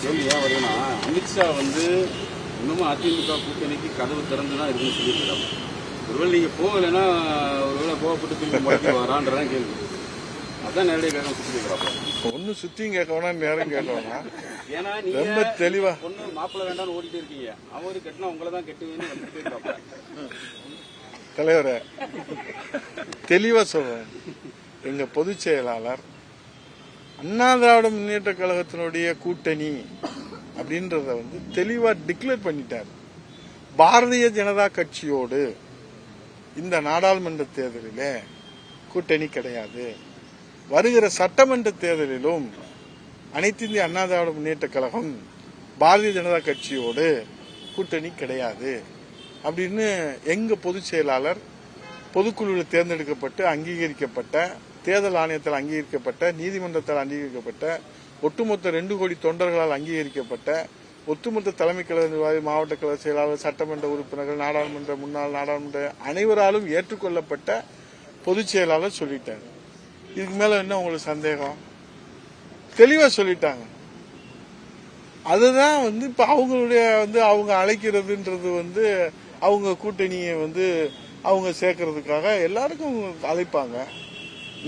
கேள்வி ஏன் வருதுன்னா, அமித்ஷா இன்னமும் அதிமுக கூட்டணிக்கு கதவு திறந்து தான் இருக்குன்னு சொல்லியிருக்கிறாங்க. ஒருவேளை நீங்க போகலைன்னா ஒருவேளை போகப்பட்டு திரும்பி மறுபடியும் வரான்றதான் கேள்வி. அதான் நேரடியாக கேட்க சுற்றி கேட்கிறாப்ப. ஒன்னும் சுத்தியும் கேட்க வேணாம், நேரம் கேட்க வேணாம். ஏன்னா ரொம்ப தெளிவா பொண்ணு மாப்பிள்ளை வேண்டாம்னு ஓடிட்டு இருக்கீங்க. அவரு கட்டினா உங்களை தான் கட்டுவேன்னு கேட்கிறாப்ப. தலைவரே, தெளிவா சொல்றேன். எங்க பொதுச் செயலாளர் அண்ணா திராவிட முன்னேற்ற கழகத்தினுடைய கூட்டணி அப்படின்றத தெளிவா டிக்ளேர் பண்ணிட்டார். பாரதிய ஜனதா கட்சியோடு இந்த நாடாளுமன்ற தேர்தலிலே கூட்டணி கிடையாது. வருகிற சட்டமன்ற தேர்தலிலும் அனைத்து இந்திய அண்ணா திராவிட முன்னேற்ற கழகம் பாரதிய ஜனதா கட்சியோடு கூட்டணி கிடையாது அப்படின்னு எங்க பொதுச் செயலாளர் பொதுக்குழுவில் தேர்ந்தெடுக்கப்பட்டு அங்கீகரிக்கப்பட்ட, தேர்தல் ஆணையத்தால் அங்கீகரிக்கப்பட்ட, நீதிமன்றத்தால் அங்கீகரிக்கப்பட்ட, ஒட்டுமொத்த 2 கோடி தொண்டர்களால் அங்கீகரிக்கப்பட்ட, ஒட்டுமொத்த தலைமை கழக நிர்வாகி, மாவட்ட கழக செயலாளர், சட்டமன்ற உறுப்பினர்கள், நாடாளுமன்ற முன்னாள் நாடாளுமன்ற அனைவராலும் ஏற்றுக்கொள்ளப்பட்ட பொதுச் செயலாளர் சொல்லிட்டாங்க. இதுக்கு மேல என்ன உங்களுக்கு சந்தேகம்? தெளிவா சொல்லிட்டாங்க. அதுதான் இப்ப அவங்களுடைய அவங்க அழைக்கிறதுன்றது அவங்க கூட்டணியை அவங்க சேர்க்கறதுக்காக எல்லாருக்கும் அழைப்பாங்க.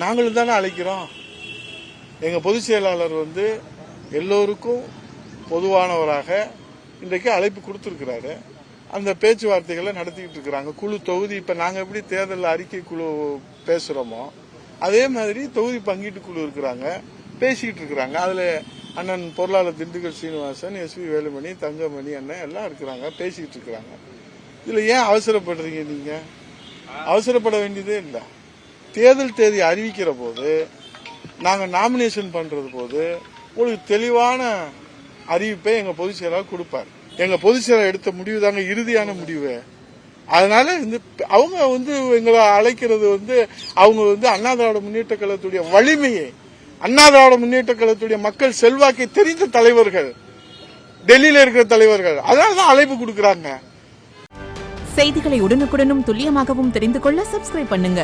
நாங்களும் தானே அழைக்கிறோம். எங்க பொதுச் செயலாளர் எல்லோருக்கும் பொதுவானவராக இன்றைக்கு அழைப்பு கொடுத்திருக்கிறாரு. அந்த பேச்சுவார்த்தைகளை நடத்திக்கிட்டு இருக்கிறாங்க. குழு தொகுதி இப்ப நாங்க எப்படி தேர்தல் அறிக்கை குழு பேசுறோமோ அதே மாதிரி தொகுதி பங்கீட்டு குழு இருக்கிறாங்க, பேசிக்கிட்டு இருக்கிறாங்க. அதுல அண்ணன் பொருளாளர் திண்டுக்கல் சீனிவாசன், எஸ் பி வேலுமணி, தங்கமணி அண்ணன் எல்லாம் இருக்கிறாங்க, பேசிக்கிட்டு இருக்கிறாங்க. இதுல ஏன் அவசரப்படுறீங்க? நீங்க அவசரப்பட வேண்டியதே இல்லை. தேர்தல் தேதி அறிவிக்கிற போது, நாங்க நாமினேஷன் பண்றது போது உங்களுக்கு தெளிவான அறிவிப்பை எங்க பொதுச் செயலாளர் கொடுப்பார். எங்க பொதுச் செயலாளர் எடுத்த முடிவு தாங்க இறுதியான முடிவு. அதனால அவங்க எங்களை அழைக்கிறது அவங்க அண்ணா திராவிட முன்னேற்ற கழகத்துடைய வலிமையை, அண்ணா திராவிட முன்னேற்ற கழகத்துடைய மக்கள் செல்வாக்கை தெரிந்த தலைவர்கள், டெல்லியில இருக்கிற தலைவர்கள், அதனாலதான் அழைப்பு கொடுக்கறாங்க. செய்திகளை உடனுக்குடனும் துல்லியமாகவும் தெரிந்து கொள்ள சப்ஸ்கிரைப் பண்ணுங்க.